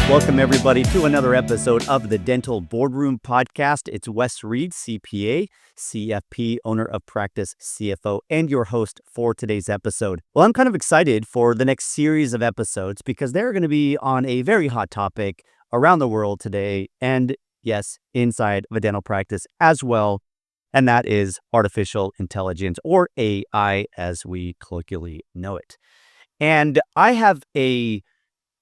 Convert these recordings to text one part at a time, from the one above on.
Welcome, everybody, to another episode of the Dental Boardroom Podcast. It's Wes Read, CPA, CFP, owner of practice, CFO, and your host for today's episode. Well, I'm kind of excited for the next series of episodes because they're going to be on a very hot topic around the world today, and yes, inside of a dental practice as well, and that is artificial intelligence, or AI as we colloquially know it. And I have a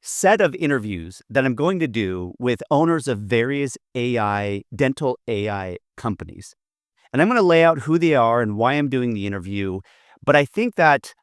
set of interviews that I'm going to do with owners of various dental AI companies. And I'm going to lay out who they are and why I'm doing the interview. But I think that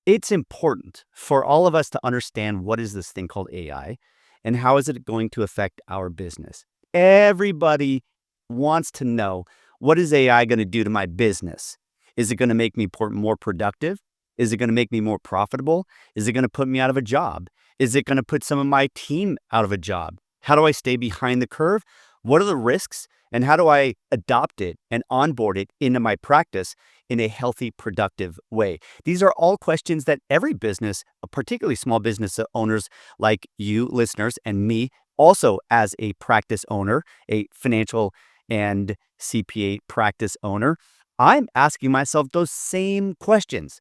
it's important for all of us to understand what is this thing called AI and how is it going to affect our business. Everybody wants to know, what is AI going to do to my business? Is it going to make me more productive? Is it going to make me more profitable? Is it going to put me out of a job? Is it going to put some of my team out of a job? How do I stay behind the curve? What are the risks? And how do I adopt it and onboard it into my practice in a healthy, productive way? These are all questions that every business, particularly small business owners like you listeners and me, also as a practice owner, a financial and CPA practice owner, I'm asking myself those same questions.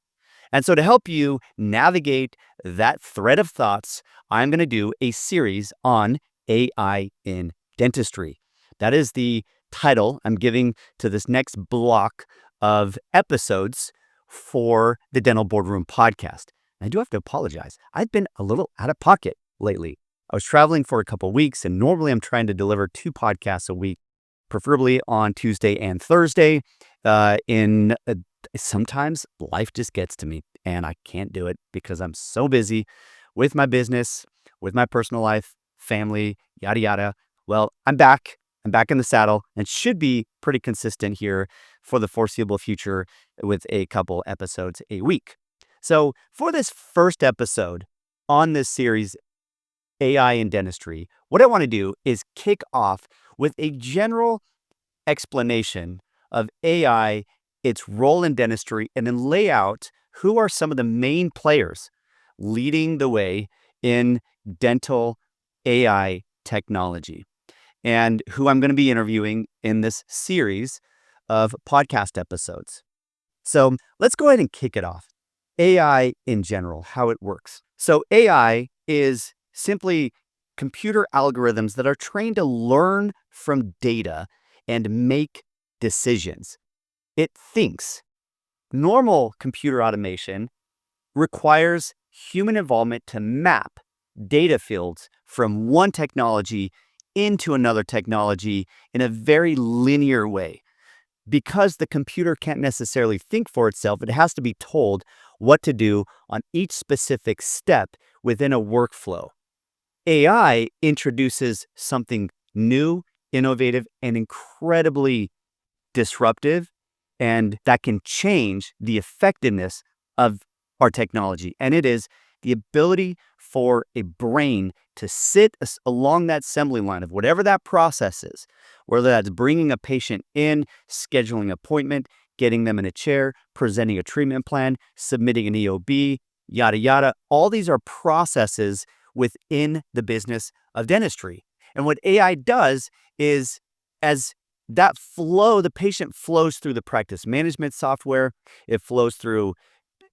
And so to help you navigate that thread of thoughts, I'm going to do a series on AI in dentistry. That is the title I'm giving to this next block of episodes for the Dental Boardroom Podcast. And I do have to apologize. I've been a little out of pocket lately. I was traveling for a couple of weeks, and normally I'm trying to deliver 2 podcasts a week, preferably on Tuesday and Thursday. Sometimes life just gets to me and I can't do it because I'm so busy with my business, with my personal life, family, yada, yada. Well, I'm back in the saddle and should be pretty consistent here for the foreseeable future with a couple episodes a week. So for this first episode on this series, AI in dentistry, what I want to do is kick off with a general explanation of AI, its role in dentistry, and then lay out who are some of the main players leading the way in dental AI technology and who I'm going to be interviewing in this series of podcast episodes. So let's go ahead and kick it off. AI in general, how it works. So AI is simply computer algorithms that are trained to learn from data and make decisions. It thinks. Normal computer automation requires human involvement to map data fields from one technology into another technology in a very linear way. Because the computer can't necessarily think for itself, it has to be told what to do on each specific step within a workflow. AI introduces something new, innovative, and incredibly disruptive, and that can change the effectiveness of our technology. And it is the ability for a brain to sit along that assembly line of whatever that process is, whether that's bringing a patient in, scheduling an appointment, getting them in a chair, presenting a treatment plan, submitting an EOB, yada, yada. All these are processes within the business of dentistry. And what AI does is, as that flow, the patient flows through the practice management software, it flows through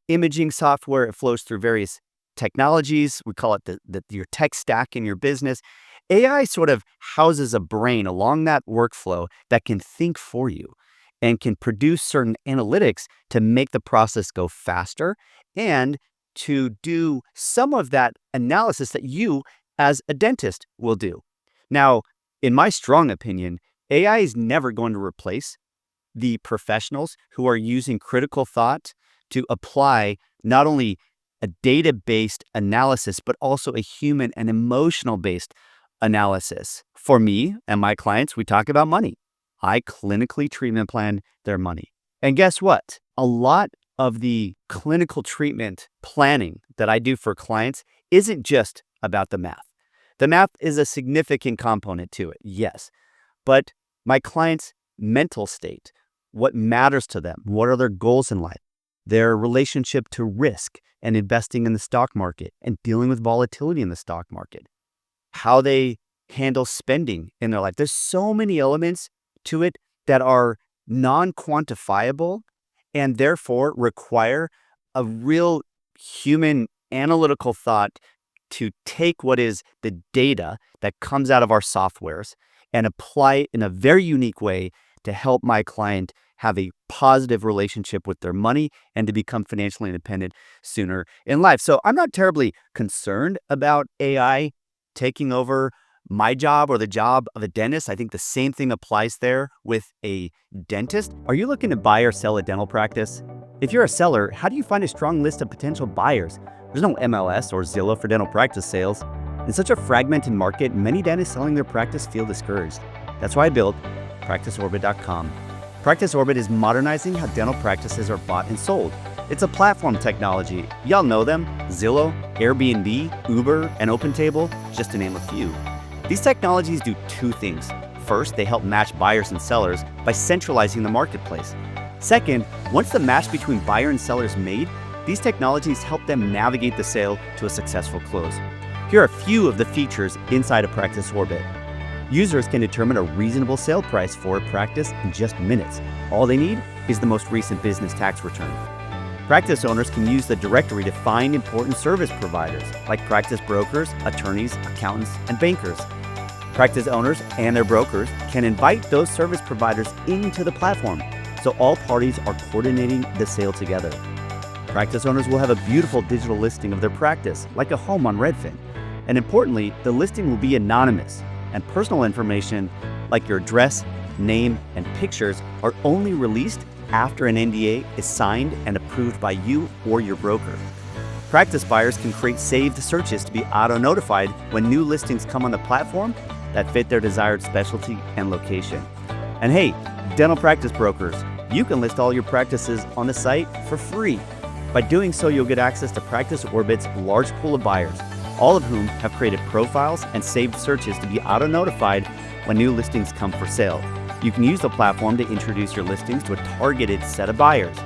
imaging software, it flows through various technologies. We call it your tech stack in your business. AI sort of houses a brain along that workflow that can think for you and can produce certain analytics to make the process go faster and to do some of that analysis that you as a dentist will do. Now, in my strong opinion, AI is never going to replace the professionals who are using critical thought to apply not only a data-based analysis, but also a human and emotional-based analysis. For me and my clients, we talk about money. I clinically treatment plan their money. And guess what? A lot of the clinical treatment planning that I do for clients isn't just about the math. The math is a significant component to it, yes. But my clients' mental state, what matters to them, what are their goals in life, their relationship to risk and investing in the stock market and dealing with volatility in the stock market. how they handle spending in their life. There's so many elements to it that are non-quantifiable and therefore require a real human analytical thought to take what is the data that comes out of our softwares and apply it in a very unique way to help my client have a positive relationship with their money and to become financially independent sooner in life. So I'm not terribly concerned about AI taking over my job or the job of a dentist. I think the same thing applies there with a dentist. Are you looking to buy or sell a dental practice? If you're a seller, how do you find a strong list of potential buyers? There's no MLS or Zillow for dental practice sales. In such a fragmented market, many dentists selling their practice feel discouraged. That's why I built PracticeOrbit.com. PracticeOrbit is modernizing how dental practices are bought and sold. It's a platform technology. Y'all know them: Zillow, Airbnb, Uber, and OpenTable, just to name a few. These technologies do two things. First, they help match buyers and sellers by centralizing the marketplace. Second, once the match between buyer and seller is made, these technologies help them navigate the sale to a successful close. Here are a few of the features inside of Practice Orbit. Users can determine a reasonable sale price for a practice in just minutes. All they need is the most recent business tax return. Practice owners can use the directory to find important service providers like practice brokers, attorneys, accountants, and bankers. Practice owners and their brokers can invite those service providers into the platform, so all parties are coordinating the sale together. Practice owners will have a beautiful digital listing of their practice, like a home on Redfin. And importantly, the listing will be anonymous, and personal information like your address, name, and pictures are only released after an NDA is signed and approved by you or your broker. Practice buyers can create saved searches to be auto-notified when new listings come on the platform that fit their desired specialty and location. And hey, dental practice brokers, you can list all your practices on the site for free. By doing so, you'll get access to Practice Orbit's large pool of buyers, all of whom have created profiles and saved searches to be auto-notified when new listings come for sale. You can use the platform to introduce your listings to a targeted set of buyers.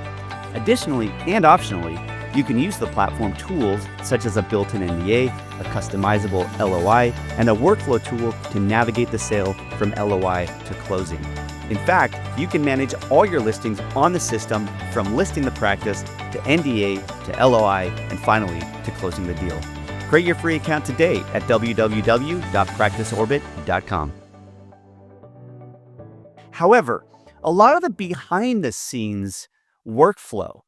Additionally, and optionally, you can use the platform tools such as a built-in NDA, a customizable LOI, and a workflow tool to navigate the sale from LOI to closing. In fact, you can manage all your listings on the system from listing the practice to NDA to LOI and finally to closing the deal. Create your free account today at www.practiceorbit.com. However, a lot of the behind the scenes workflow,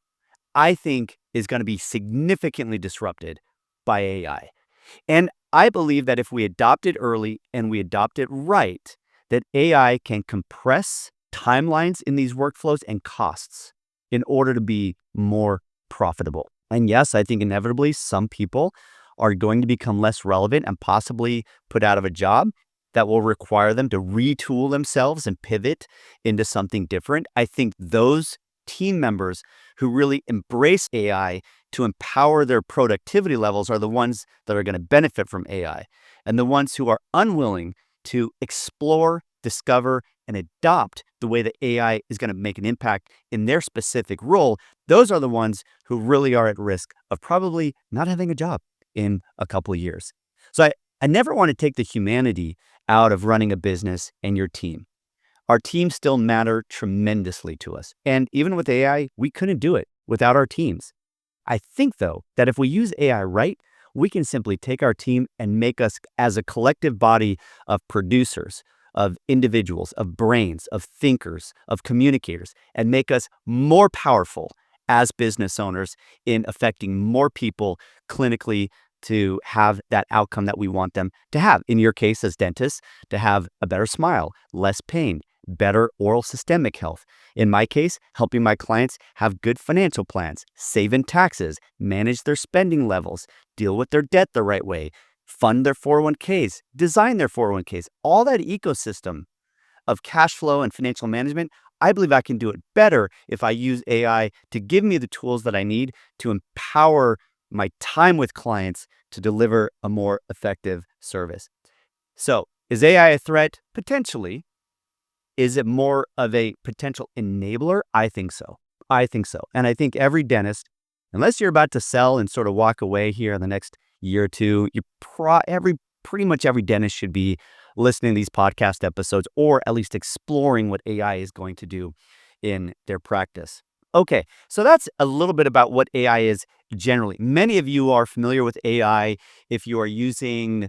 I think, is going to be significantly disrupted by AI. And I believe that if we adopt it early and we adopt it right, that AI can compress timelines in these workflows and costs in order to be more profitable. And yes, I think inevitably some people are going to become less relevant and possibly put out of a job that will require them to retool themselves and pivot into something different. I think those team members who really embrace AI to empower their productivity levels are the ones that are going to benefit from AI. And the ones who are unwilling to explore, discover, and adopt the way that AI is going to make an impact in their specific role, those are the ones who really are at risk of probably not having a job in a couple of years. So I never want to take the humanity out of running a business and your team. Our teams still matter tremendously to us. And even with AI, we couldn't do it without our teams. I think, though, that if we use AI right, we can simply take our team and make us as a collective body of producers, of individuals, of brains, of thinkers, of communicators, and make us more powerful as business owners in affecting more people clinically to have that outcome that we want them to have. In your case, as dentists, to have a better smile, less pain, better oral systemic health. In my case, helping my clients have good financial plans, save in taxes, manage their spending levels, deal with their debt the right way, fund their 401ks, design their 401ks, all that ecosystem of cash flow and financial management. I believe I can do it better if I use AI to give me the tools that I need to empower my time with clients to deliver a more effective service. So, is AI a threat? Potentially. Is it more of a potential enabler? I think so. And I think every dentist, unless you're about to sell and sort of walk away here in the next year or two, every pretty much every dentist should be listening to these podcast episodes, or at least exploring what AI is going to do in their practice. Okay, so that's a little bit about what AI is generally. Many of you are familiar with AI if you are using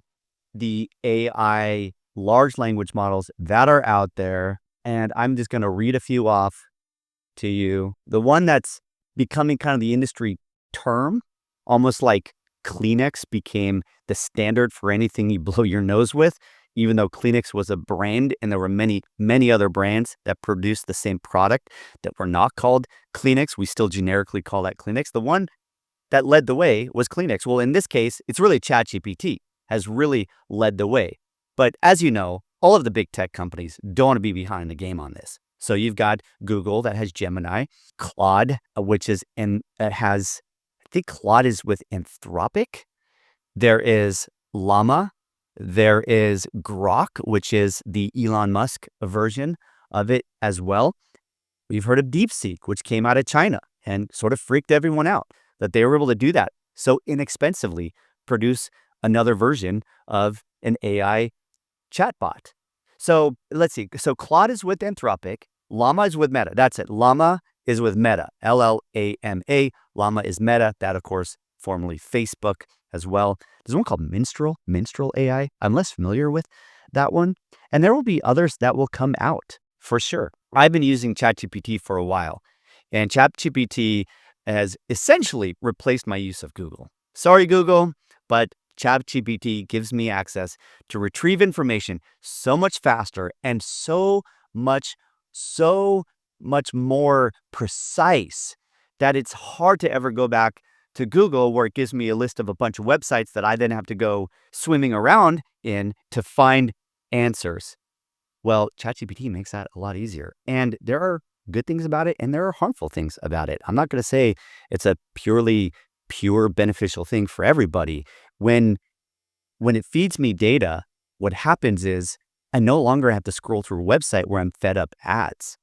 the AI large language models that are out there. And I'm just going to read a few off to you. The one that's becoming kind of the industry term, almost like Kleenex became the standard for anything you blow your nose with, even though Kleenex was a brand and there were many, many other brands that produced the same product that were not called Kleenex. We still generically call that Kleenex. The one that led the way was Kleenex. Well, in this case, it's really ChatGPT has really led the way. But as you know, all of the big tech companies don't want to be behind the game on this. So you've got Google that has Gemini, Claude, which is I think Claude is with Anthropic. There is Llama. There is Grok, which is the Elon Musk version of it as well. We've heard of DeepSeek, which came out of China and sort of freaked everyone out that they were able to do that so inexpensively, produce another version of an AI chatbot. So let's see. So Claude is with Anthropic. Llama is with Meta. That's it. Llama is with Meta. Llama. Llama is Meta. That, of course, formerly Facebook as well. There's one called Minstrel AI. I'm less familiar with that one. And there will be others that will come out for sure. I've been using ChatGPT for a while, and ChatGPT has essentially replaced my use of Google. Sorry, Google, but ChatGPT gives me access to retrieve information so much faster and so much more precise that it's hard to ever go back to Google, where it gives me a list of a bunch of websites that I then have to go swimming around in to find answers. Well, ChatGPT makes that a lot easier. And there are good things about it and there are harmful things about it. I'm not going to say it's a pure beneficial thing for everybody. When it feeds me data, what happens is I no longer have to scroll through a website where I'm fed up ads.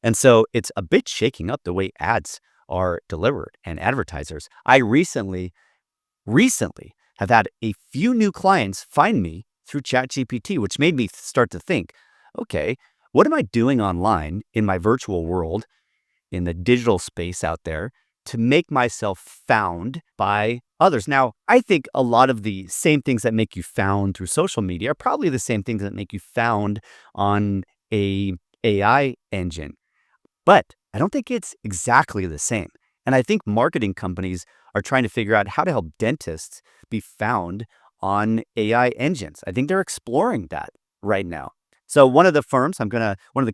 And so it's a bit shaking up the way ads are delivered and advertisers. I recently have had a few new clients find me through ChatGPT, which made me start to think, okay, what am I doing online in my virtual world, in the digital space out there, to make myself found by others? Now, I think a lot of the same things that make you found through social media are probably the same things that make you found on a AI engine. But I don't think it's exactly the same. And I think marketing companies are trying to figure out how to help dentists be found on AI engines. I think they're exploring that right now. So one of the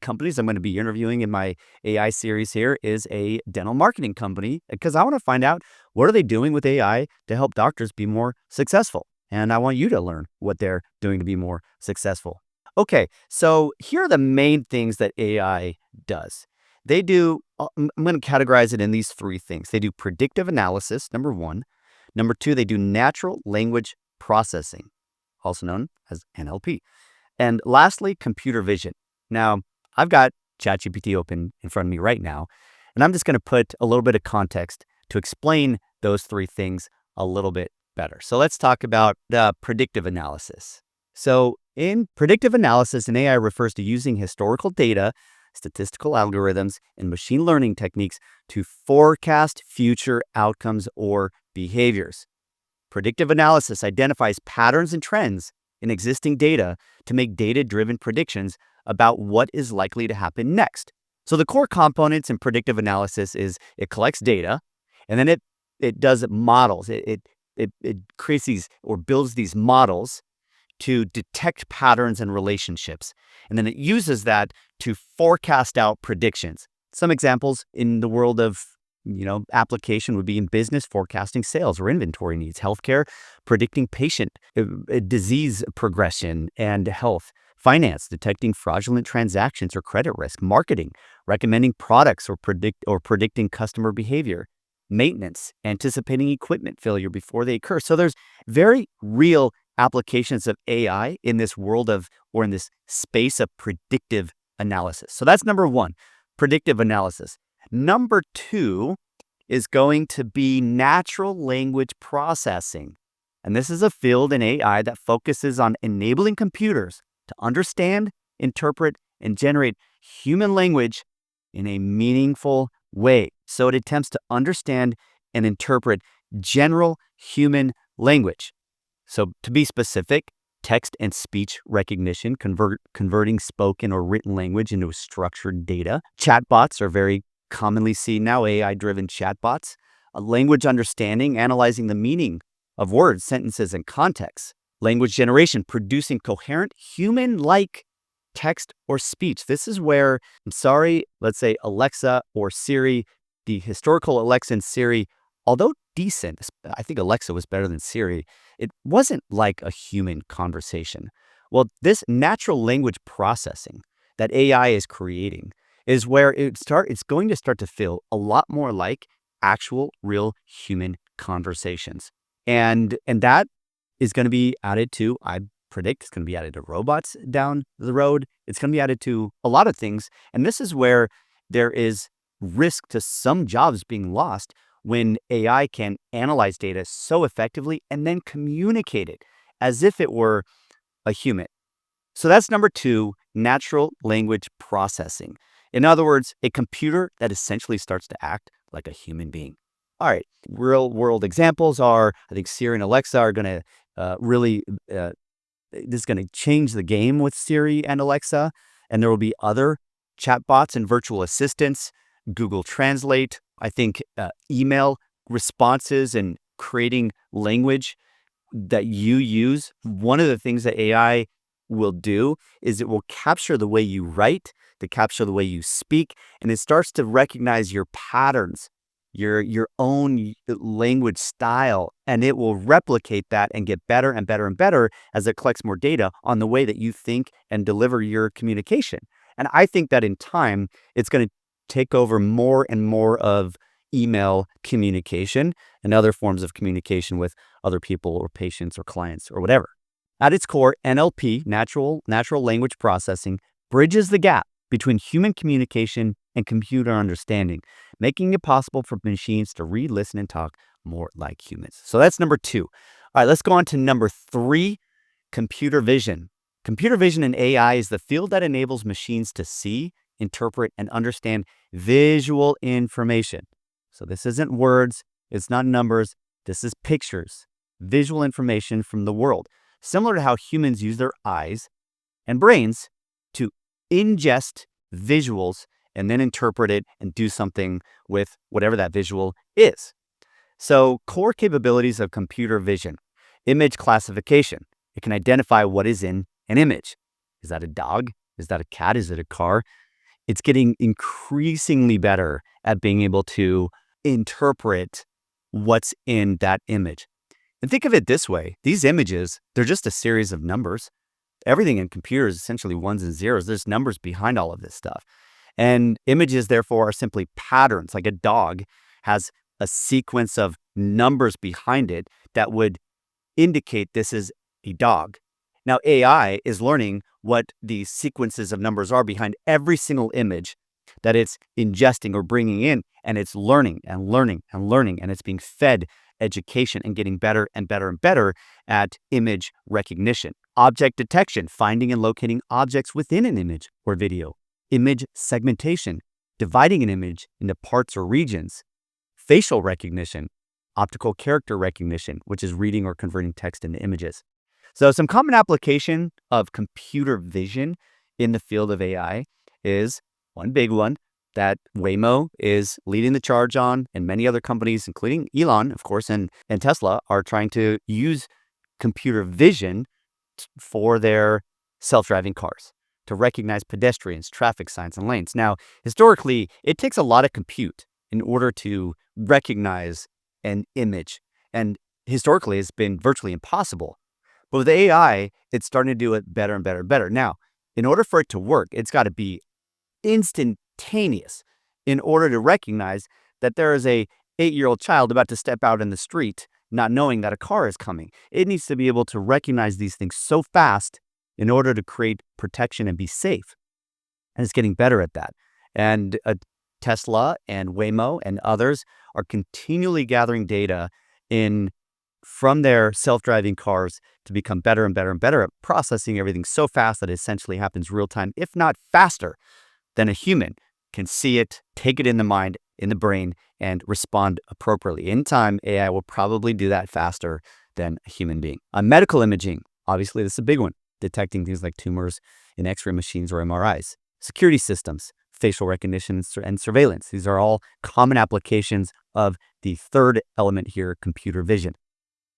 companies I'm going to be interviewing in my AI series here is a dental marketing company, because I want to find out what are they doing with AI to help doctors be more successful. And I want you to learn what they're doing to be more successful. Okay, so here are the main things that AI does. They do, I'm going to categorize it in these three things. They do predictive analysis, number one. Number two, they do natural language processing, also known as NLP. And lastly, computer vision. Now, I've got ChatGPT open in front of me right now, and I'm just going to put a little bit of context to explain those three things a little bit better. So let's talk about the predictive analysis. So in predictive analysis, an AI refers to using historical data, statistical algorithms, and machine learning techniques to forecast future outcomes or behaviors. Predictive analysis identifies patterns and trends in existing data to make data-driven predictions about what is likely to happen next. So the core components in predictive analysis is it collects data, and then it does models. It creates these or builds these models to detect patterns and relationships. And then it uses that to forecast out predictions. Some examples in the world of application would be in business, forecasting sales or inventory needs; healthcare, predicting patient disease progression and health; finance, detecting fraudulent transactions or credit risk; marketing, recommending products or predicting customer behavior; maintenance, anticipating equipment failure before they occur. So there's very real applications of AI in this world in this space of predictive analysis. So that's number one, predictive analysis. Number two is going to be natural language processing. And this is a field in AI that focuses on enabling computers to understand, interpret, and generate human language in a meaningful way. So it attempts to understand and interpret general human language. So to be specific, text and speech recognition, converting spoken or written language into structured data. Chatbots are very commonly seen now, AI-driven chatbots. Language understanding, analyzing the meaning of words, sentences, and contexts. Language generation, producing coherent human-like text or speech. This is where, let's say Alexa or Siri, the historical Alexa and Siri, although decent, I think Alexa was better than Siri, it wasn't like a human conversation. Well, this natural language processing that AI is creating is where it's going to start to feel a lot more like actual real human conversations. And that is going to be added to, I predict it's going to be added to robots down the road. It's going to be added to a lot of things. And this is where there is risk to some jobs being lost when AI can analyze data so effectively and then communicate it as if it were a human. So that's number 2, natural language processing. In other words, a computer that essentially starts to act like a human being. All right, real world examples are, I think Siri and Alexa are going to this is going to change the game with Siri and Alexa, and there will be other chatbots and virtual assistants, Google Translate, I think email responses and creating language that you use. One of the things that AI will do is it will capture the way you write, to capture the way you speak, and it starts to recognize your patterns, your own language style, and it will replicate that and get better and better and better as it collects more data on the way that you think and deliver your communication. And I think that in time, it's going to take over more and more of email communication and other forms of communication with other people or patients or clients or whatever. At its core, NLP, natural language processing, bridges the gap between human communication and computer understanding, making it possible for machines to read, listen, and talk more like humans. So that's number 2. All right, let's go on to number 3, computer vision. Computer vision in AI is the field that enables machines to see, interpret, and understand visual information. So this isn't words, it's not numbers, this is pictures, visual information from the world, similar to how humans use their eyes and brains to ingest visuals and then interpret it and do something with whatever that visual is. So core capabilities of computer vision: image classification. It can identify what is in an image. Is that a dog? Is that a cat? Is it a car? It's getting increasingly better at being able to interpret what's in that image. And think of it this way. These images, they're just a series of numbers. Everything in computers is essentially ones and zeros. There's numbers behind all of this stuff. And images, therefore, are simply patterns. Like a dog has a sequence of numbers behind it that would indicate this is a dog. Now, AI is learning what these sequences of numbers are behind every single image that it's ingesting or bringing in, and it's learning and learning and learning, and it's being fed education and getting better and better and better at image recognition. Object detection, finding and locating objects within an image or video. Image segmentation, dividing an image into parts or regions. Facial recognition, optical character recognition, which is reading or converting text into images. So some common application of computer vision in the field of AI is one big one that Waymo is leading the charge on, and many other companies, including Elon, of course, and Tesla, are trying to use computer vision for their self-driving cars to recognize pedestrians, traffic signs, and lanes. Now, historically, it takes a lot of compute in order to recognize an image, and historically, it's been virtually impossible. But with AI, it's starting to do it better and better and better. Now, in order for it to work, it's got to be instantaneous in order to recognize that there is a 8-year-old child about to step out in the street, not knowing that a car is coming. It needs to be able to recognize these things so fast in order to create protection and be safe. And it's getting better at that. And Tesla and Waymo and others are continually gathering data in from their self-driving cars to become better and better and better at processing everything so fast that it essentially happens real time, if not faster than a human can see it, take it in the mind, in the brain, and respond appropriately. In time, AI will probably do that faster than a human being. Medical imaging, obviously, this is a big one, detecting things like tumors in X-ray machines or MRIs. Security systems, facial recognition and surveillance. These are all common applications of the third element here, computer vision.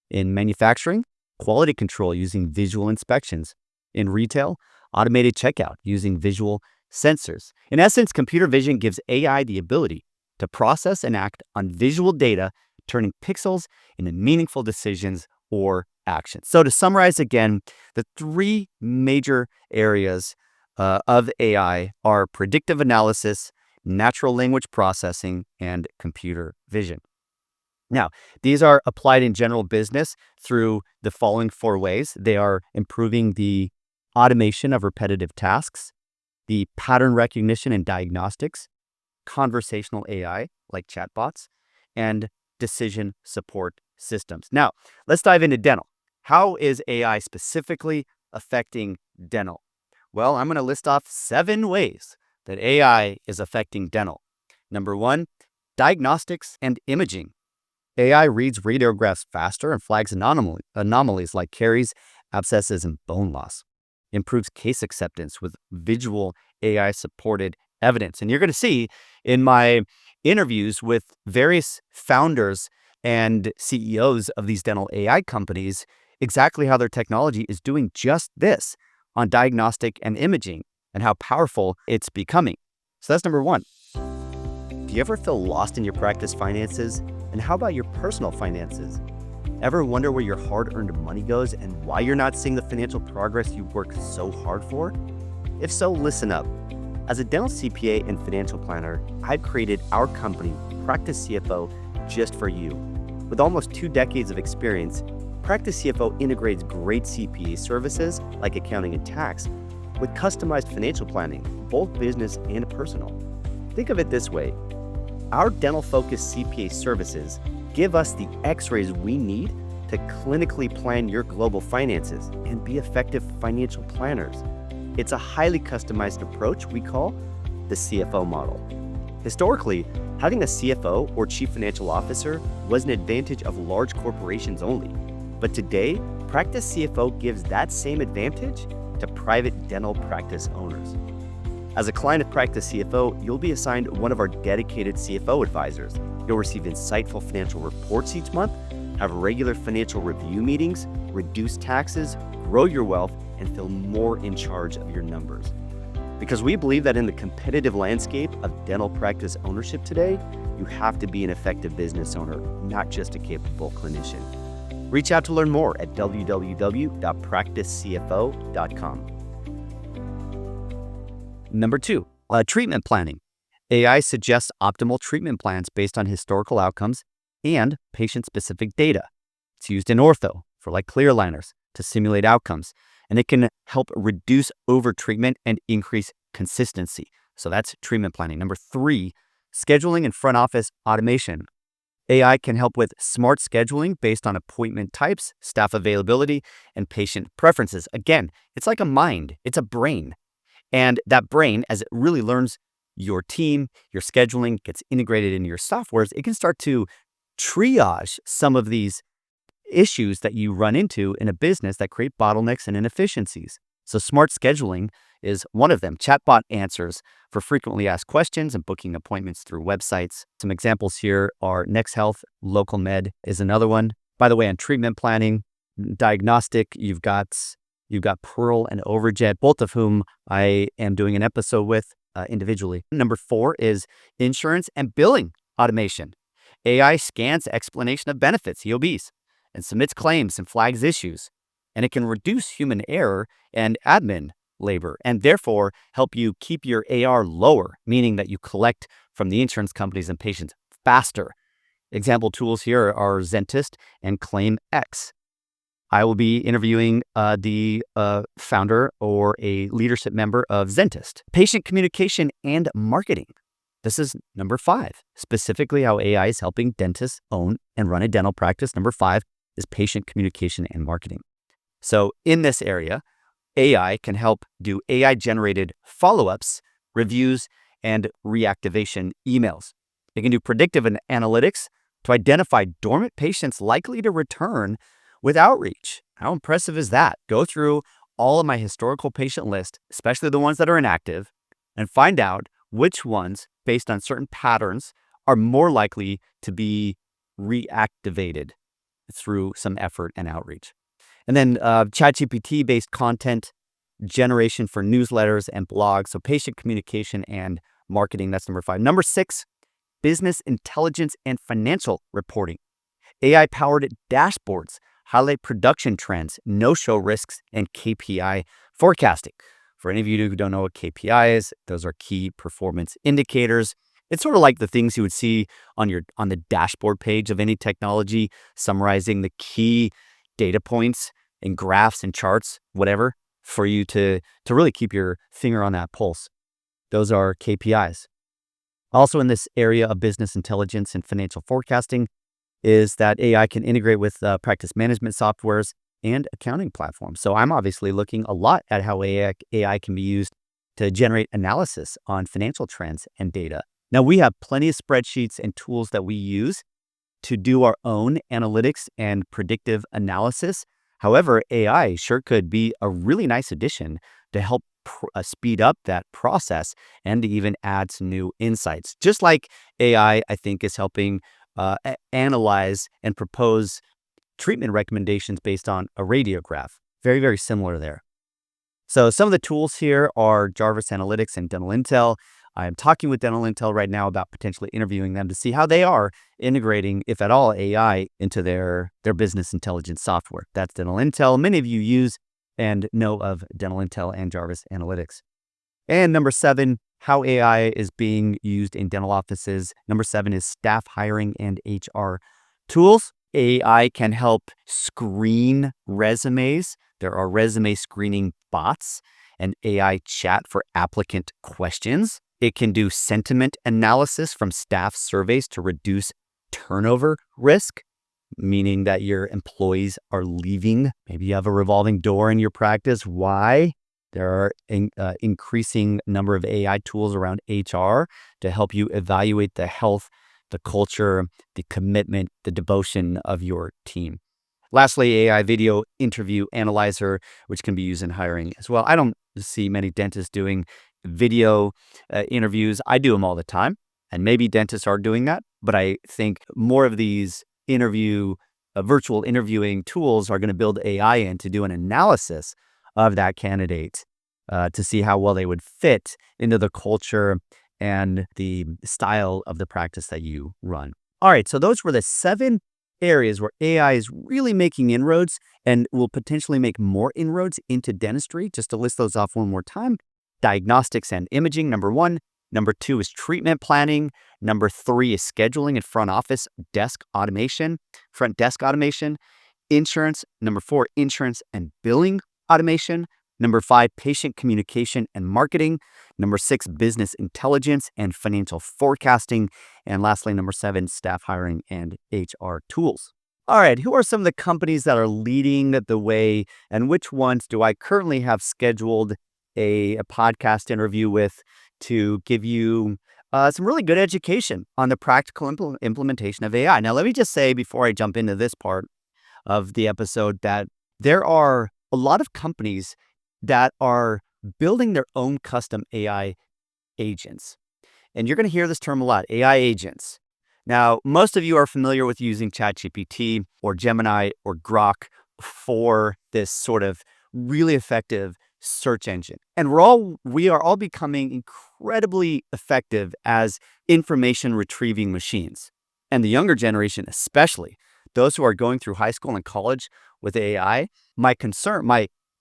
In manufacturing, quality control using visual inspections. In retail, automated checkout using visual sensors. In essence, computer vision gives AI the ability to process and act on visual data, turning pixels into meaningful decisions or actions. So to summarize again, the three major areas of AI are predictive analysis, natural language processing, and computer vision. Now, these are applied in general business through the following four ways. They are improving the automation of repetitive tasks, the pattern recognition and diagnostics, conversational AI like chatbots, and decision support systems. Now, let's dive into dental. How is AI specifically affecting dental? Well, I'm going to list off 7 ways that AI is affecting dental. Number 1, diagnostics and imaging. AI reads radiographs faster and flags anomalies like caries, abscesses, and bone loss. Improves case acceptance with visual AI-supported evidence. And you're going to see in my interviews with various founders and CEOs of these dental AI companies exactly how their technology is doing just this on diagnostic and imaging and how powerful it's becoming. So that's number 1. Do you ever feel lost in your practice finances? And how about your personal finances? Ever wonder where your hard-earned money goes and why you're not seeing the financial progress you worked so hard for? If so, listen up. As a dental CPA and financial planner, I've created our company, Practice CFO, just for you. With almost 2 decades of experience, Practice CFO integrates great CPA services like accounting and tax with customized financial planning, both business and personal. Think of it this way. Our dental-focused CPA services give us the X-rays we need to clinically plan your global finances and be effective financial planners. It's a highly customized approach we call the CFO model. Historically, having a CFO or chief financial officer was an advantage of large corporations only. But today, Practice CFO gives that same advantage to private dental practice owners. As a client of Practice CFO, you'll be assigned one of our dedicated CFO advisors. You'll receive insightful financial reports each month, have regular financial review meetings, reduce taxes, grow your wealth, and feel more in charge of your numbers. Because we believe that in the competitive landscape of dental practice ownership today, you have to be an effective business owner, not just a capable clinician. Reach out to learn more at www.practicecfo.com. Number 2, treatment planning. AI suggests optimal treatment plans based on historical outcomes and patient-specific data. It's used in ortho for like clear aligners to simulate outcomes, and it can help reduce overtreatment and increase consistency. So that's treatment planning. Number 3, scheduling and front office automation. AI can help with smart scheduling based on appointment types, staff availability, and patient preferences. Again, it's like a mind, it's a brain. And that brain, as it really learns your team, your scheduling, gets integrated into your softwares, it can start to triage some of these issues that you run into in a business that create bottlenecks and inefficiencies. So smart scheduling is one of them. Chatbot answers for frequently asked questions and booking appointments through websites. Some examples here are NextHealth, LocalMed is another one. By the way, on treatment planning, diagnostic, you've got Pearl and Overjet, both of whom I am doing an episode with individually. Number 4 is insurance and billing automation. AI scans explanation of benefits, EOBs, and submits claims and flags issues. And it can reduce human error and admin labor and therefore help you keep your AR lower, meaning that you collect from the insurance companies and patients faster. Example tools here are Dentist and ClaimX. I will be interviewing the founder or a leadership member of Dentist. Patient communication and marketing. This is number 5, specifically how AI is helping dentists own and run a dental practice. Number 5, is patient communication and marketing. So in this area, AI can help do AI-generated follow-ups, reviews, and reactivation emails. It can do predictive analytics to identify dormant patients likely to return with outreach. How impressive is that? Go through all of my historical patient list, especially the ones that are inactive, and find out which ones, based on certain patterns, are more likely to be reactivated through some effort and outreach. And then ChatGPT-based content generation for newsletters and blogs. So patient communication and marketing, that's number 5. Number 6, business intelligence and financial reporting. AI-powered dashboards highlight production trends, no-show risks, and KPI forecasting. For any of you who don't know what KPI is, those are key performance indicators. It's sort of like the things you would see on the dashboard page of any technology, summarizing the key data points and graphs and charts, whatever, for you to really keep your finger on that pulse. Those are KPIs. Also in this area of business intelligence and financial forecasting is that AI can integrate with practice management softwares and accounting platforms. So I'm obviously looking a lot at how AI can be used to generate analysis on financial trends and data. Now, we have plenty of spreadsheets and tools that we use to do our own analytics and predictive analysis. However, AI sure could be a really nice addition to help speed up that process and to even add some new insights. Just like AI, I think, is helping analyze and propose treatment recommendations based on a radiograph. Very, very similar there. So some of the tools here are Jarvis Analytics and Dental Intel. I'm talking with Dental Intel right now about potentially interviewing them to see how they are integrating, if at all, AI into their business intelligence software. That's Dental Intel. Many of you use and know of Dental Intel and Jarvis Analytics. And number 7, how AI is being used in dental offices. Number 7 is staff hiring and HR tools. AI can help screen resumes. There are resume screening bots and AI chat for applicant questions. It can do sentiment analysis from staff surveys to reduce turnover risk, meaning that your employees are leaving. Maybe you have a revolving door in your practice. Why? There are increasing number of AI tools around HR to help you evaluate the health, the culture, the commitment, the devotion of your team. Lastly, AI video interview analyzer, which can be used in hiring as well. I don't see many dentists doing video interviews. I do them all the time, and maybe dentists are doing that, but I think more of these virtual interviewing tools are going to build AI in to do an analysis of that candidate to see how well they would fit into the culture and the style of the practice that you run. All right, so those were the 7 areas where AI is really making inroads and will potentially make more inroads into dentistry. Just to list those off one more time: diagnostics and imaging, number 1. Number 2 is treatment planning. Number 3 is scheduling and front desk automation. Insurance. Number 4, insurance and billing automation. Number 5, patient communication and marketing. Number 6, business intelligence and financial forecasting. And lastly, number 7, staff hiring and HR tools. All right, who are some of the companies that are leading the way, and which ones do I currently have scheduled a podcast interview with to give you some really good education on the practical implementation of AI? Now, let me just say before I jump into this part of the episode that there are a lot of companies that are building their own custom AI agents. And you're going to hear this term a lot, AI agents. Now, most of you are familiar with using ChatGPT or Gemini or Grok for this sort of really effective search engine. And we are all becoming incredibly effective as information retrieving machines. And the younger generation, especially those who are going through high school and college with AI,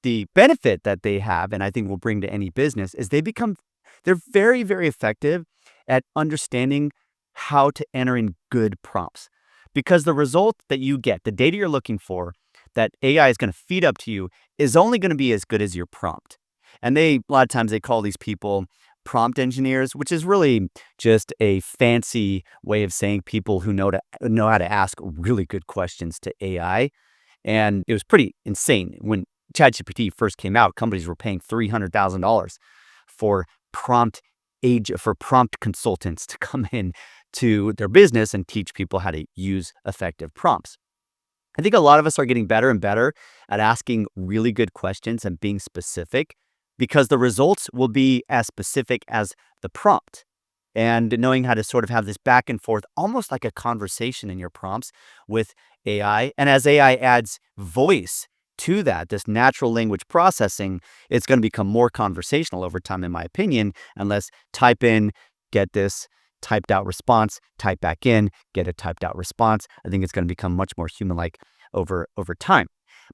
the benefit that they have, and I think will bring to any business, is they're very, very effective at understanding how to enter in good prompts. Because the result that you get, the data you're looking for, that AI is going to feed up to you, is only going to be as good as your prompt. And a lot of times they call these people prompt engineers, which is really just a fancy way of saying people who know how to ask really good questions to AI. And it was pretty insane. When ChatGPT first came out, companies were paying $300,000 for prompt consultants to come in to their business and teach people how to use effective prompts. I think a lot of us are getting better and better at asking really good questions and being specific, because the results will be as specific as the prompt. And knowing how to sort of have this back and forth, almost like a conversation in your prompts with AI. And as AI adds voice to that, this natural language processing, it's going to become more conversational over time, in my opinion, unless type in, get this typed out response, type back in, get a typed out response. I think it's going to become much more human-like over time.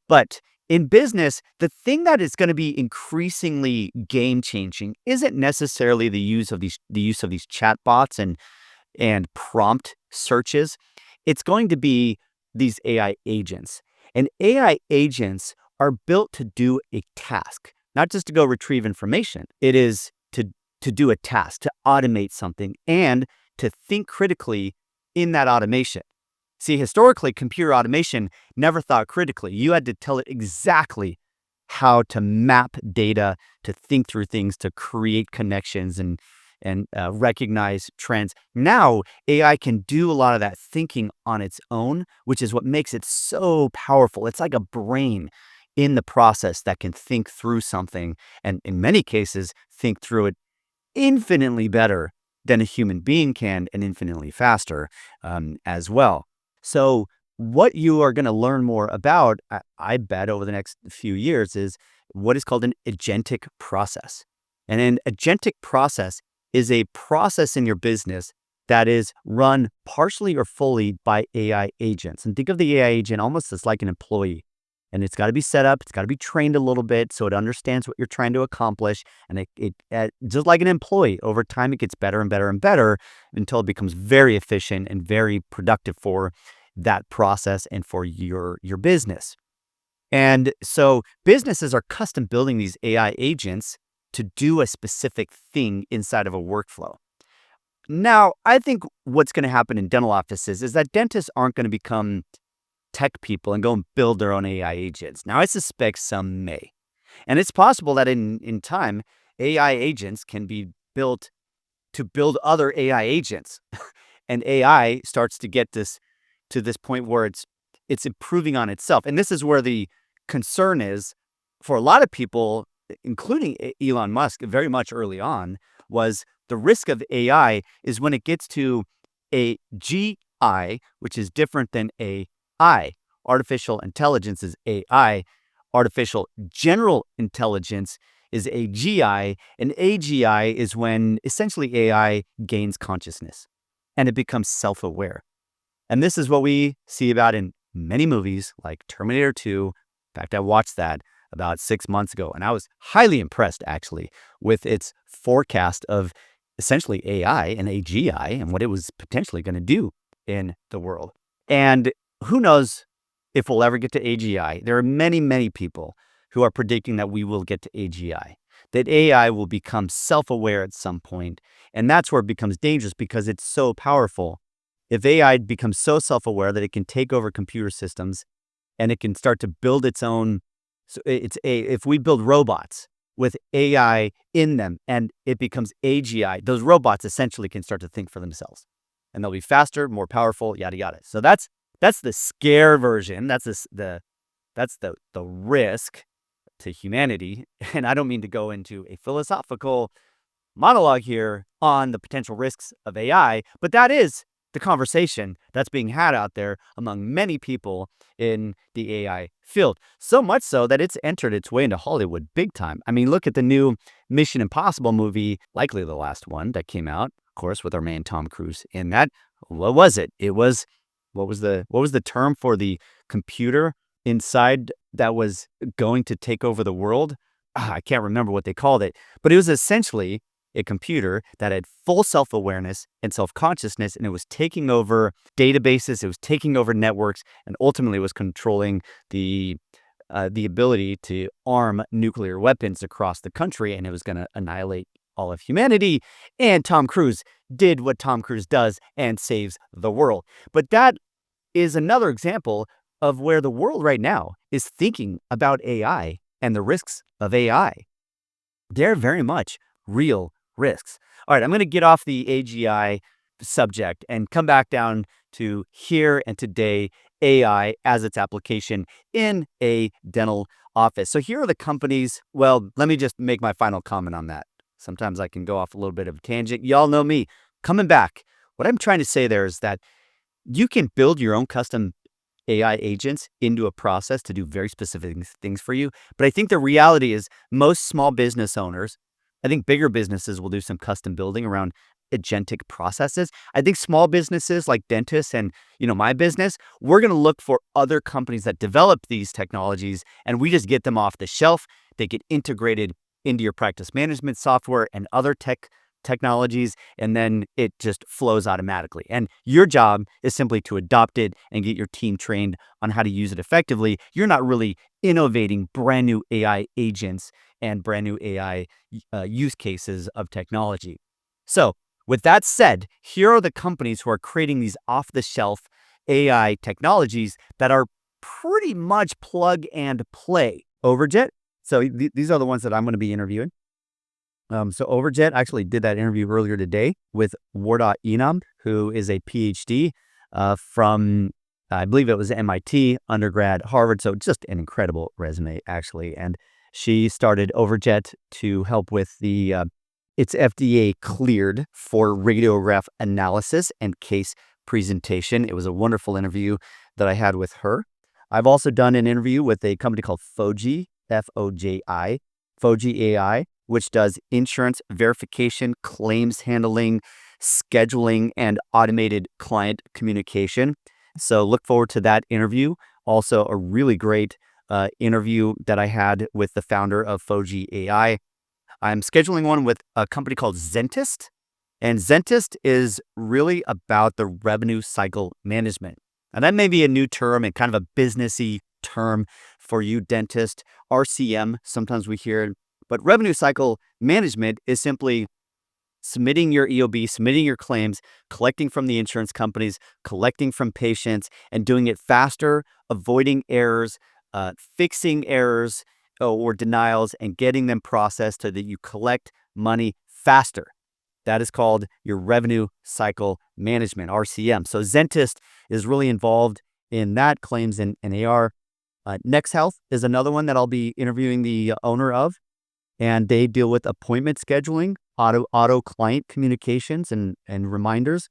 But in business, the thing that is going to be increasingly game-changing isn't necessarily the use of these chatbots and prompt searches. It's going to be these AI agents. And AI agents are built to do a task, not just to go retrieve information. It is to do a task, to automate something, and to think critically in that automation. See, historically, computer automation never thought critically. You had to tell it exactly how to map data, to think through things, to create connections and recognize trends. Now, AI can do a lot of that thinking on its own, which is what makes it so powerful. It's like a brain in the process that can think through something, and in many cases, think through it infinitely better than a human being can, and infinitely faster as well. So what you are going to learn more about, I bet, over the next few years is what is called an agentic process. And an agentic process is a process in your business that is run partially or fully by AI agents. And think of the AI agent almost as like an employee. And it's got to be set up, it's got to be trained a little bit so it understands what you're trying to accomplish. And it just like an employee, over time, it gets better and better and better until it becomes very efficient and very productive for that process and for your business. And so businesses are custom building these AI agents to do a specific thing inside of a workflow. Now, I think what's going to happen in dental offices is that dentists aren't going to become tech people and go and build their own AI agents. Now, I suspect some may. And it's possible that in time, AI agents can be built to build other AI agents. And AI starts to get to this point where it's improving on itself. And this is where the concern is for a lot of people, including Elon Musk, very much early on, was the risk of AI is when it gets to a GI, which is different than AI. Artificial intelligence is AI. Artificial general intelligence is AGI. And AGI is when essentially AI gains consciousness and it becomes self-aware. And this is what we see about in many movies like Terminator 2. In fact, I watched that about 6 months ago, and I was highly impressed, actually, with its forecast of essentially AI and AGI and what it was potentially going to do in the world. And who knows if we'll ever get to AGI. There are many, many people who are predicting that we will get to AGI, that AI will become self-aware at some point. And that's where it becomes dangerous because it's so powerful. If AI becomes so self-aware that it can take over computer systems and it can start to build its own, if we build robots with AI in them and it becomes AGI, those robots essentially can start to think for themselves, and they'll be faster, more powerful, yada yada. So that's the scare version. That's the risk to humanity. And I don't mean to go into a philosophical monologue here on the potential risks of AI, but that is the conversation that's being had out there among many people in the AI field. So much so that it's entered its way into Hollywood big time. I mean, look at the new Mission Impossible movie, likely the last one that came out, of course, with our man Tom Cruise in that. What was it? What was the term for the computer inside that was going to take over the world? I can't remember what they called it, but it was essentially a computer that had full self-awareness and self-consciousness, and it was taking over databases, it was taking over networks, and ultimately was controlling the ability to arm nuclear weapons across the country, and it was going to annihilate all of humanity. And Tom Cruise did what Tom Cruise does and saves the world. But that is another example of where the world right now is thinking about AI and the risks of AI. They're very much real risks. All right, I'm going to get off the AGI subject and come back down to here and today AI as its application in a dental office. So here are the companies. Well, let me just make my final comment on that. Sometimes I can go off a little bit of a tangent. Y'all know me. Coming back, what I'm trying to say there is that you can build your own custom AI agents into a process to do very specific things for you. But I think the reality is most small business owners, I think bigger businesses will do some custom building around agentic processes. I think small businesses like dentists and, my business, we're going to look for other companies that develop these technologies and we just get them off the shelf. They get integrated into your practice management software and other technologies, and then it just flows automatically. And your job is simply to adopt it and get your team trained on how to use it effectively. You're not really innovating brand new AI agents and brand new AI use cases of technology. So with that said, here are the companies who are creating these off-the-shelf AI technologies that are pretty much plug and play. Overjet. So these are the ones that I'm going to be interviewing. So Overjet actually did that interview earlier today with Warda Enam, who is a PhD from, I believe it was MIT, undergrad, Harvard. So just an incredible resume, actually. And she started Overjet to help with it's FDA cleared for radiograph analysis and case presentation. It was a wonderful interview that I had with her. I've also done an interview with a company called Foji, F-O-J-I, Foji AI, which does insurance verification, claims handling, scheduling, and automated client communication. So look forward to that interview. Also, a really great interview that I had with the founder of Foji AI. I'm scheduling one with a company called Zentist. And Zentist is really about the revenue cycle management. And that may be a new term and kind of a businessy term for you, dentist. RCM, sometimes we hear it. But revenue cycle management is simply submitting your EOB, submitting your claims, collecting from the insurance companies, collecting from patients, and doing it faster, avoiding errors, fixing errors or denials, and getting them processed so that you collect money faster. That is called your revenue cycle management, RCM. So Zentist is really involved in that, claims and AR. Next Health is another one that I'll be interviewing the owner of. And they deal with appointment scheduling, auto client communications and reminders,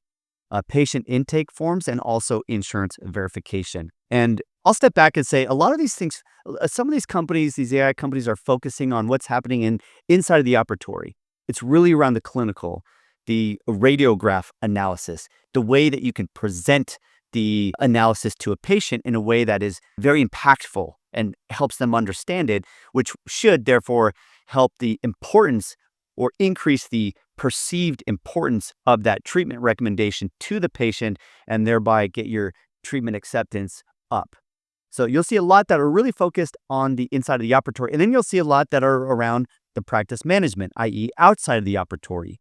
patient intake forms, and also insurance verification. And I'll step back and say a lot of these things, some of these companies, these AI companies are focusing on what's happening inside of the operatory. It's really around the clinical, the radiograph analysis, the way that you can present the analysis to a patient in a way that is very impactful and helps them understand it, which should therefore help the importance or increase the perceived importance of that treatment recommendation to the patient and thereby get your treatment acceptance up. So you'll see a lot that are really focused on the inside of the operatory, and then you'll see a lot that are around the practice management, i.e. outside of the operatory.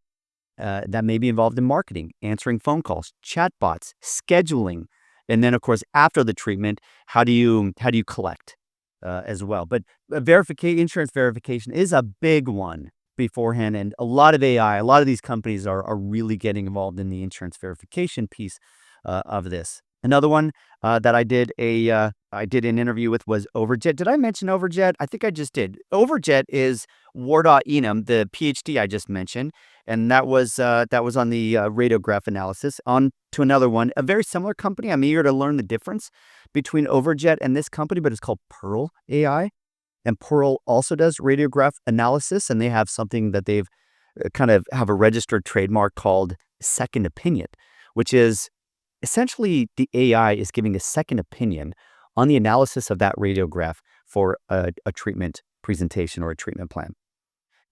That may be involved in marketing, answering phone calls, chatbots, scheduling, and then of course after the treatment, how do you collect as well? But insurance verification is a big one beforehand, and a lot of these companies are really getting involved in the insurance verification piece of this. Another one that I did an interview with was Overjet. Did I mention Overjet? I think I just did. Overjet is Warda Enam, the PhD I just mentioned, and that was on the radiograph analysis. On to another one, a very similar company. I'm eager to learn the difference between Overjet and this company, but it's called Pearl AI, and Pearl also does radiograph analysis, and they have something that they've kind of have a registered trademark called Second Opinion, which is essentially the AI is giving a second opinion on the analysis of that radiograph for a treatment presentation or a treatment plan.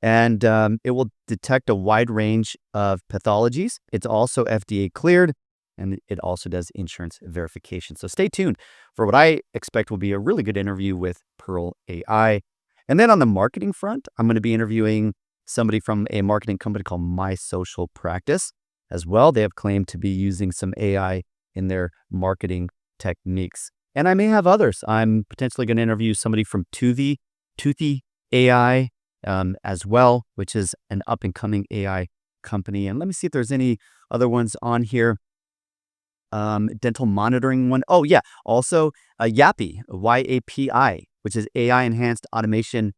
And it will detect a wide range of pathologies. It's also FDA cleared, and it also does insurance verification. So stay tuned for what I expect will be a really good interview with Pearl AI. And then on the marketing front, I'm going to be interviewing somebody from a marketing company called My Social Practice as well. They have claimed to be using some AI in their marketing techniques. And I may have others. I'm potentially going to interview somebody from Toothy AI as well, which is an up and coming AI company. And let me see if there's any other ones on here. Dental monitoring one. Oh yeah. Also Yapi, YAPI, which is AI enhanced automation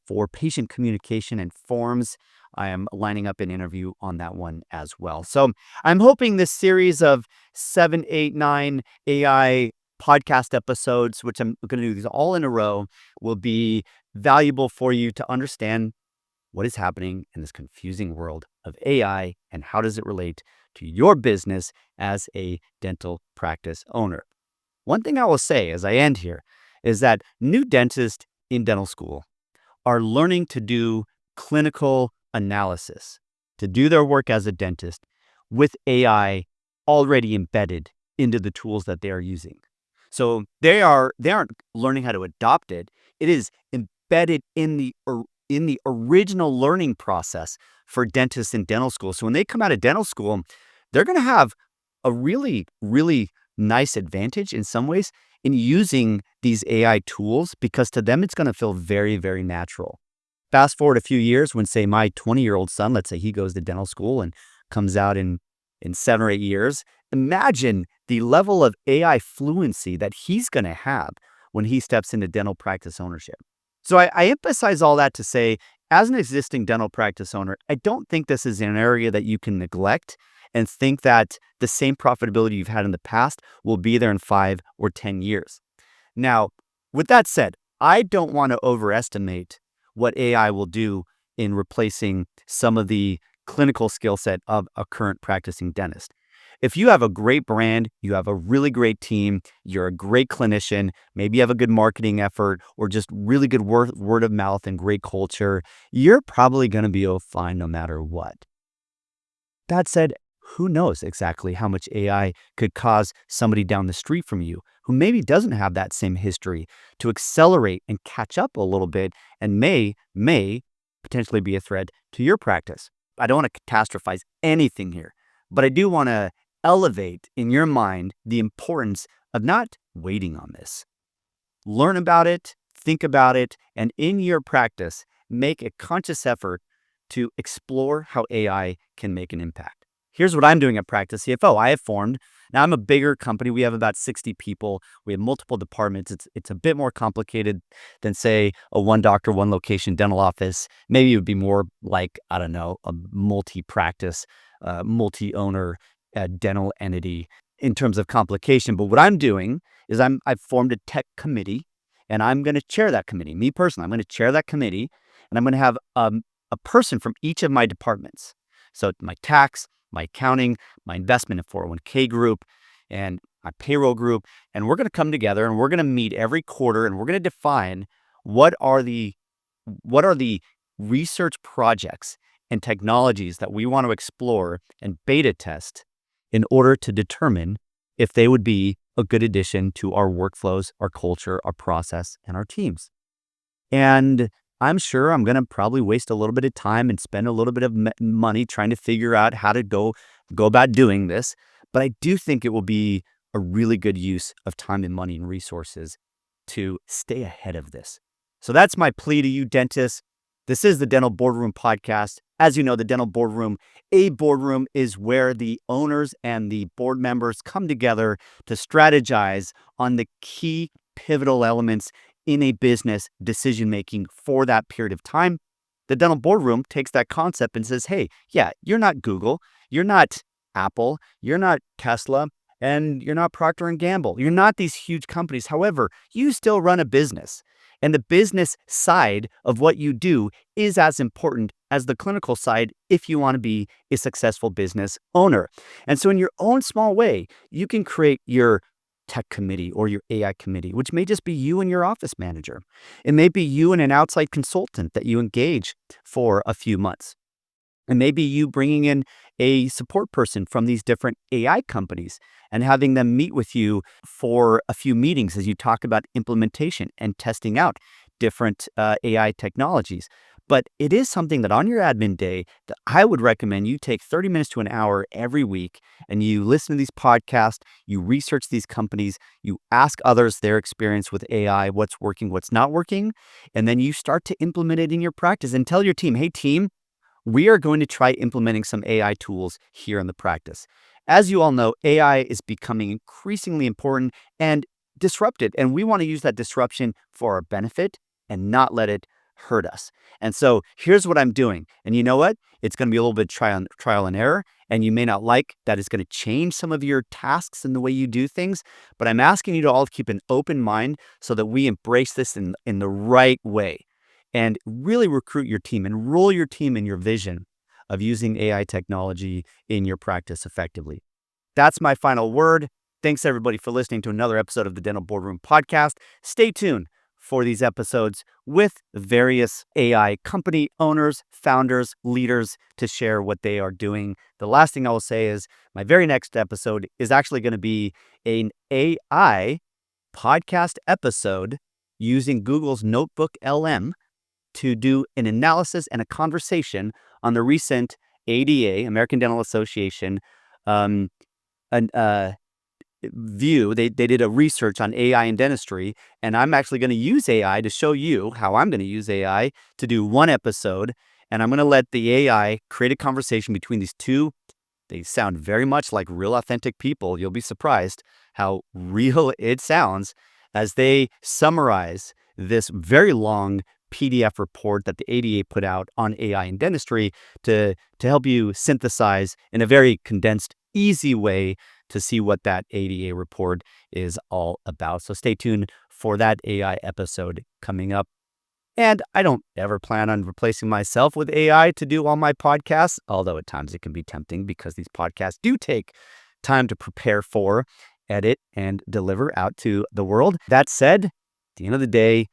for patient communication and forms. I am lining up an interview on that one as well. So I'm hoping this series of 7, 8, 9 AI podcast episodes, which I'm going to do these all in a row, will be valuable for you to understand what is happening in this confusing world of AI and how does it relate to your business as a dental practice owner. One thing I will say as I end here is that new dentists in dental school are learning to do clinical analysis, to do their work as a dentist with AI already embedded into the tools that they are using. So they aren't learning how to adopt it. It is embedded in the original learning process for dentists in dental school. So when they come out of dental school, they're going to have a really, really nice advantage in some ways in using these AI tools, because to them, it's going to feel very, very natural. Fast forward a few years when, say, my 20-year-old son, let's say he goes to dental school and comes out in 7 or 8 years, imagine the level of AI fluency that he's going to have when he steps into dental practice ownership. So I emphasize all that to say, as an existing dental practice owner, I don't think this is an area that you can neglect and think that the same profitability you've had in the past will be there in 5 or 10 years. Now, with that said, I don't want to overestimate what AI will do in replacing some of the clinical skill set of a current practicing dentist. If you have a great brand, you have a really great team, you're a great clinician, maybe you have a good marketing effort or just really good word of mouth and great culture, you're probably going to be fine no matter what. That said, who knows exactly how much AI could cause somebody down the street from you who maybe doesn't have that same history to accelerate and catch up a little bit and may potentially be a threat to your practice. I don't want to catastrophize anything here, but I do want to elevate in your mind the importance of not waiting on this. Learn about it, think about it, and in your practice, make a conscious effort to explore how AI can make an impact. Here's what I'm doing at Practice CFO. I have formed, now I'm a bigger company. We have about 60 people. We have multiple departments. It's a bit more complicated than, say, a one doctor, one location dental office. Maybe it would be more like, I don't know, a multi-practice, multi-owner dental entity in terms of complication. But what I'm doing is I've formed a tech committee, and I'm going to chair that committee. Me personally, I'm going to chair that committee, and I'm going to have a person from each of my departments. So my tax, my accounting, my investment in 401k group, and my payroll group. And we're going to come together and we're going to meet every quarter, and we're going to define what are the research projects and technologies that we want to explore and beta test in order to determine if they would be a good addition to our workflows, our culture, our process, and our teams. And I'm sure I'm going to probably waste a little bit of time and spend a little bit of money trying to figure out how to go about doing this. But I do think it will be a really good use of time and money and resources to stay ahead of this. So that's my plea to you, dentists. This is the Dental Boardroom Podcast. As you know, the Dental Boardroom, a boardroom is where the owners and the board members come together to strategize on the key pivotal elements in a business decision-making for that period of time. The Dental Boardroom takes that concept and says, hey, yeah, you're not Google, you're not Apple, you're not Tesla, and you're not Procter & Gamble. You're not these huge companies. However, you still run a business. And the business side of what you do is as important as the clinical side if you want to be a successful business owner. And so in your own small way, you can create your tech committee or your AI committee, which may just be you and your office manager. It may be you and an outside consultant that you engage for a few months. And maybe you bringing in a support person from these different AI companies and having them meet with you for a few meetings as you talk about implementation and testing out different AI technologies. But it is something that on your admin day that I would recommend you take 30 minutes to an hour every week and you listen to these podcasts, you research these companies, you ask others their experience with AI, what's working, what's not working, and then you start to implement it in your practice and tell your team, hey team, we are going to try implementing some AI tools here in the practice. As you all know, AI is becoming increasingly important and disrupted, and we want to use that disruption for our benefit and not let it hurt us. And so here's what I'm doing. And you know what? It's going to be a little bit trial and error, and you may not like that it's going to change some of your tasks and the way you do things, but I'm asking you to all keep an open mind so that we embrace this in the right way and really recruit your team, enroll your team in your vision of using AI technology in your practice effectively. That's my final word. Thanks everybody for listening to another episode of the Dental Boardroom Podcast. Stay tuned for these episodes with various AI company owners, founders, leaders to share what they are doing. The last thing I will say is my very next episode is actually going to be an AI podcast episode using Google's Notebook LM to do an analysis and a conversation on the recent ADA, American Dental Association, an, view. They did a research on AI in dentistry, and I'm actually going to use AI to show you how I'm going to use AI to do one episode, and I'm going to let the AI create a conversation between these two. They sound very much like real authentic people. You'll be surprised how real it sounds as they summarize this very long PDF report that the ADA put out on AI in dentistry to help you synthesize in a very condensed, easy way to see what that ADA report is all about. So stay tuned for that AI episode coming up. And I don't ever plan on replacing myself with AI to do all my podcasts, although at times it can be tempting because these podcasts do take time to prepare for, edit, and deliver out to the world. That said, at the end of the day,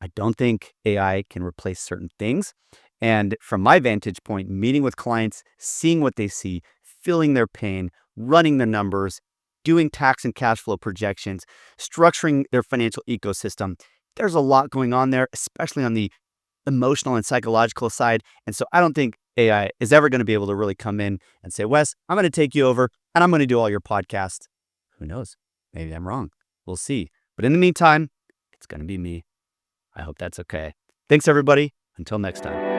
I don't think AI can replace certain things. And from my vantage point, meeting with clients, seeing what they see, feeling their pain, running the numbers, doing tax and cash flow projections, structuring their financial ecosystem, there's a lot going on there, especially on the emotional and psychological side. And so I don't think AI is ever going to be able to really come in and say, Wes, I'm going to take you over and I'm going to do all your podcasts. Who knows? Maybe I'm wrong. We'll see. But in the meantime, it's going to be me. I hope that's okay. Thanks, everybody. Until next time.